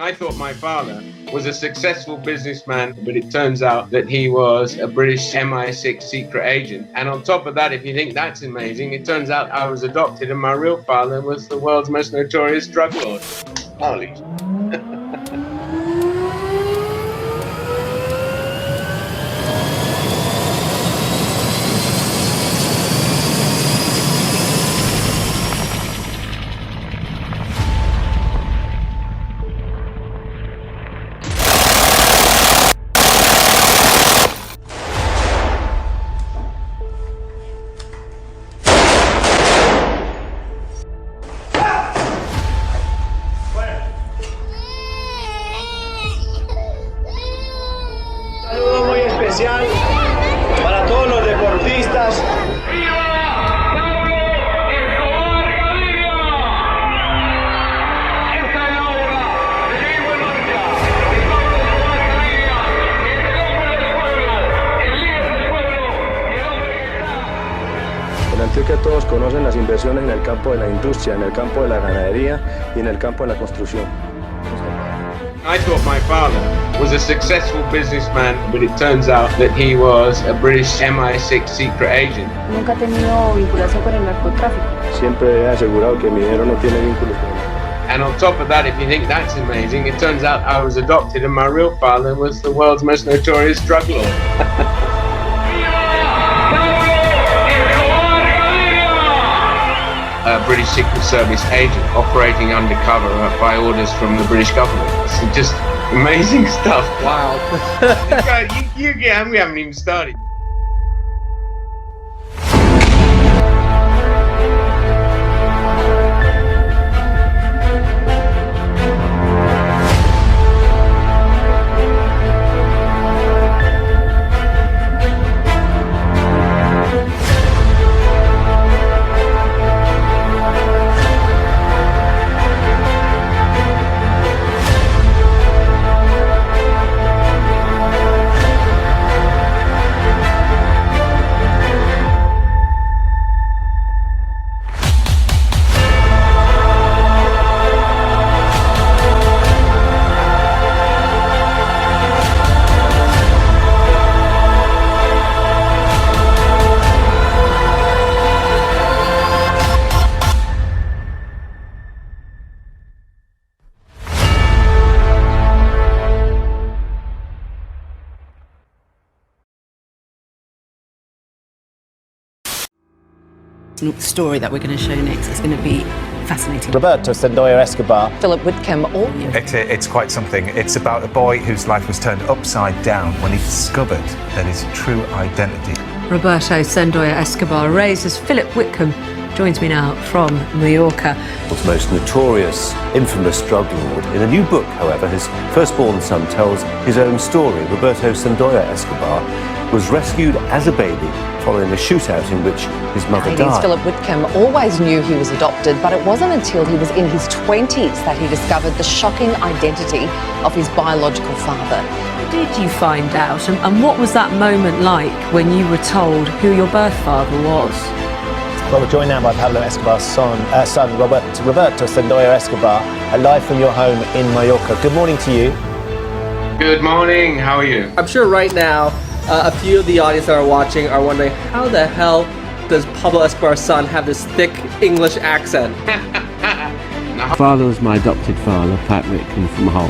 I thought my father was a successful businessman, but it turns out that he was a British MI6 secret agent. And on top of that, if you think that's amazing, it turns out I was adopted and my real father was the world's most notorious drug lord. Holy Saludo muy especial para todos los deportistas. En Antioquia todos conocen las inversiones en el campo de la industria, en el campo de la ganadería y en el campo de la construcción. I thought my father was a successful businessman, but it turns out that he was a British MI6 secret agent. Nunca he tenido vinculación con el narcotráfico. Siempre he asegurado que mi dinero no tiene vínculos con él. And on top of that, if you think that's amazing, it turns out I was adopted and my real father was the world's most notorious drug lord. A British Secret Service agent operating undercover by orders from the British government. It's just amazing stuff. Wow. We haven't even started. Story that we're going to show next is going to be fascinating. Roberto Sendoya Escobar. Philip Whitcomb, It's quite something. It's about a boy whose life was turned upside down when he discovered that his true identity. Roberto Sendoya Escobar, raised as Philip Whitcomb, joins me now from Mallorca. The most notorious, infamous drug lord. In a new book, however, his firstborn son tells his own story. Roberto Sendoya Escobar was rescued as a baby following a shootout in which his mother died. Philip Whitcomb always knew he was adopted, but it wasn't until he was in his 20s that he discovered the shocking identity of his biological father. How did you find out, and what was that moment like when you were told who your birth father was? Well, we're joined now by Pablo Escobar's son Roberto Sendoya Escobar, live from your home in Mallorca. Good morning to you. Good morning, how are you? I'm sure right now a few of the audience that are watching are wondering how the hell does Pablo Escobar's son have this thick English accent? Father was my adopted father, Pat Whitcomb from Hull,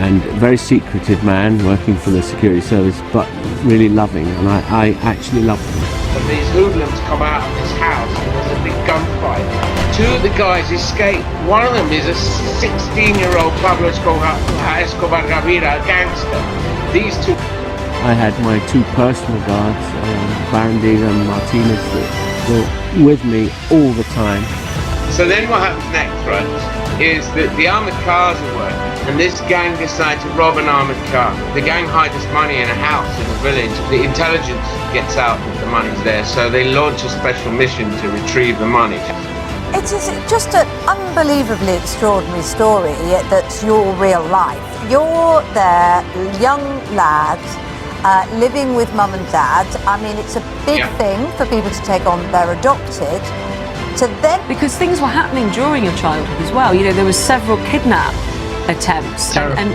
and a very secretive man working for the security service, but really loving, and I actually loved him. When these hoodlums come out of this house and there's a big gunfight, two of the guys escape. One of them is a 16-year-old Pablo Escobar Gaviria, a gangster. These two. I had my two personal guards, Barandilla and Martinez, that were with me all the time. So then what happens next, right, is that the armoured cars are working, and this gang decide to rob an armoured car. The gang hides money in a house in a village. The intelligence gets out that the money's there, so they launch a special mission to retrieve the money. It is just an unbelievably extraordinary story that's your real life. You're there, young lad, living with mum and dad. I mean, it's a big thing for people to take on. They're adopted. To then, Because things were happening during your childhood as well. You know, there were several kidnapped attempts. And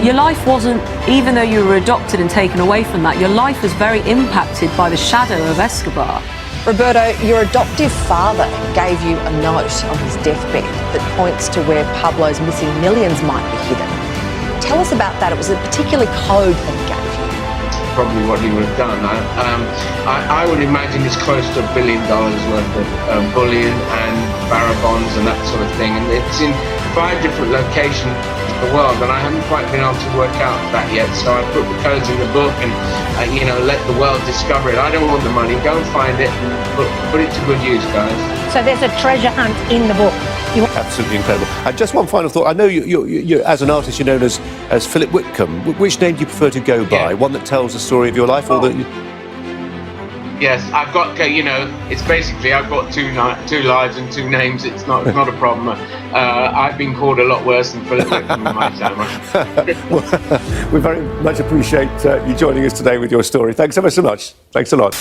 your life wasn't, even though you were adopted and taken away from that, your life was very impacted by the shadow of Escobar. Roberto, your adoptive father gave you a note on his deathbed that points to where Pablo's missing millions might be hidden. Tell us about that. It was a particular code that he gave you. Probably what he would have done. I would imagine it's close to $1 billion worth of bullion and barra bonds and that sort of thing. And it's in 5 different locations in the world, and I haven't quite been able to work out that yet. So I put the codes in the book and, let the world discover it. I don't want the money. Go and find it and put it to good use, guys. So there's a treasure hunt in the book. Absolutely incredible. And just one final thought. I know you as an artist, you're known as Philip Whitcomb. Which name do you prefer to go by? One that tells the story of your life, or that? Yes, I've got. It's basically I've got two lives and 2 names. It's not a problem. I've been called a lot worse than Philip Whitcomb in my time. Well, we very much appreciate you joining us today with your story. Thanks ever so much. Thanks a lot.